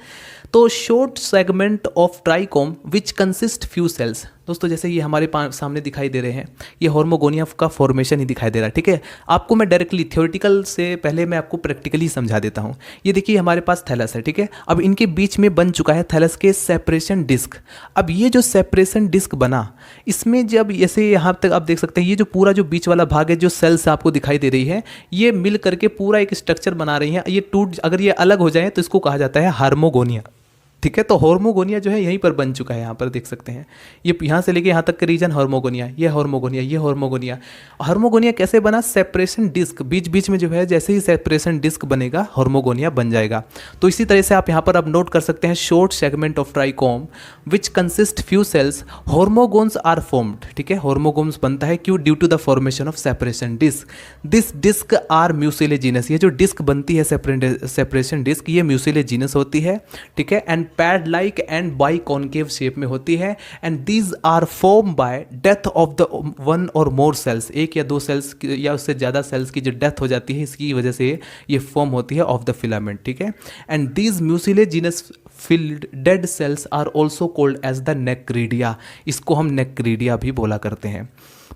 तो short segment of trichome which consist few cells. दोस्तों जैसे ये हमारे सामने दिखाई दे रहे हैं, ये हॉर्मोगोनिया का फॉर्मेशन ही दिखाई दे रहा है। ठीक है, आपको मैं डायरेक्टली थ्योरेटिकल से पहले मैं आपको प्रैक्टिकली समझा देता हूँ। ये देखिए हमारे पास थैलस है। ठीक है, अब इनके बीच में बन चुका है थैलस के सेपरेशन डिस्क। अब ये जो सेपरेशन डिस्क बना, इसमें जब ऐसे यहाँ तक आप देख सकते हैं, ये जो पूरा जो बीच वाला भाग है, जो सेल्स आपको दिखाई दे रही है, ये मिल करके पूरा एक स्ट्रक्चर बना रही है। ये टूट, अगर ये अलग हो जाए तो इसको कहा जाता है हार्मोगोनिया। ठीक है, तो हॉर्मोगोनिया जो है यहीं पर बन चुका है। यहाँ पर देख सकते हैं, ये यहाँ से लेके यहाँ तक का रीजन हॉर्मोगोनिया, ये हॉर्मोगोनिया, ये हॉर्मोगोनिया। हॉर्मोगोनिया कैसे बना? सेपरेशन डिस्क, बीच बीच में जो है जैसे ही सेपरेशन डिस्क बनेगा हॉर्मोगोनिया बन जाएगा। तो इसी तरह से आप यहाँ पर अब नोट कर सकते हैं, short segment of trichome which consist few cells, hormogones are formed. ठीक है, हॉर्मोगोन्स बनता है क्यों? Due to the formation of separation disc. This disc are mucilaginous. ये जो डिस्क बनती है सेपरेशन डिस्क, ये म्यूसिलेजिनस होती है। ठीक है, and pad like and biconcave shape में होती है। And these are form by death of the one or more sales. एक या दो सेल्स या उससे ज़्यादा सेल्स की जो डेथ हो जाती है, इसकी वजह से ये फॉर्म होती है ऑफ द फिलामेंट। ठीक है, and these mucilaginous filled dead cells are also called as the necridia. इसको हम नेक्रीडिया भी बोला करते हैं।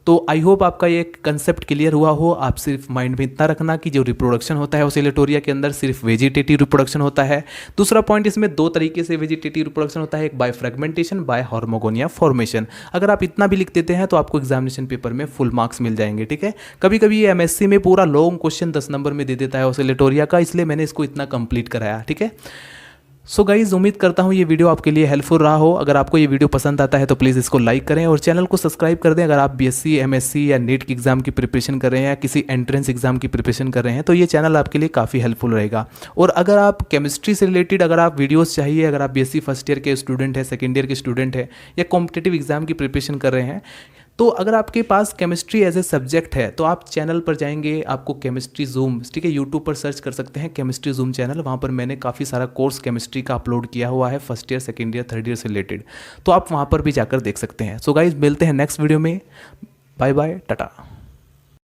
तो आई होप आपका ये कंसेप्ट क्लियर हुआ हो। आप सिर्फ माइंड में इतना रखना कि जो रिप्रोडक्शन होता है ओसिलेटोरिया के अंदर सिर्फ वेजिटेटिव रिप्रोडक्शन होता है। दूसरा पॉइंट, इसमें दो तरीके से वेजिटेटिव रिप्रोडक्शन होता है, एक by fragmentation, by hormogonia formation. अगर आप इतना भी लिख देते हैं तो आपको एग्जामिनेशन पेपर में फुल मार्क्स मिल जाएंगे। ठीक है, कभी कभी ये एमएससी में पूरा लॉन्ग क्वेश्चन 10 नंबर में दे देता है ओसिलेटोरिया का, इसलिए मैंने इसको इतना कंप्लीट कराया। ठीक है, सो गाइज उम्मीद करता हूँ ये वीडियो आपके लिए हेल्पफुल रहा हो। अगर आपको ये वीडियो पसंद आता है तो प्लीज़ इसको लाइक करें और चैनल को सब्सक्राइब कर दें। अगर आप बीएससी, एमएससी या नीट की एग्जाम की प्रिपरेशन कर रहे हैं या किसी एंट्रेंस एग्जाम की प्रिपरेशन कर रहे हैं तो ये चैनल आपके लिए काफ़ी हेल्पफुल रहेगा। और अगर आप केमिस्ट्री से रिलेटेड अगर आप वीडियोज़ चाहिए, अगर आप बीएससी फर्स्ट ईयर के स्टूडेंट है, सेकेंड ईयर के स्टूडेंट है या कॉम्पिटेटिव एग्जाम की प्रिपरेशन कर रहे हैं, तो अगर आपके पास केमिस्ट्री एज ए सब्जेक्ट है तो आप चैनल पर जाएंगे, आपको केमिस्ट्री जूम, ठीक है, यूट्यूब पर सर्च कर सकते हैं केमिस्ट्री जूम चैनल। वहाँ पर मैंने काफ़ी सारा कोर्स केमिस्ट्री का अपलोड किया हुआ है, first year, second year, third year से रिलेटेड, तो आप वहाँ पर भी जाकर देख सकते हैं। सो गाइज मिलते हैं नेक्स्ट वीडियो में। Bye bye, Tata.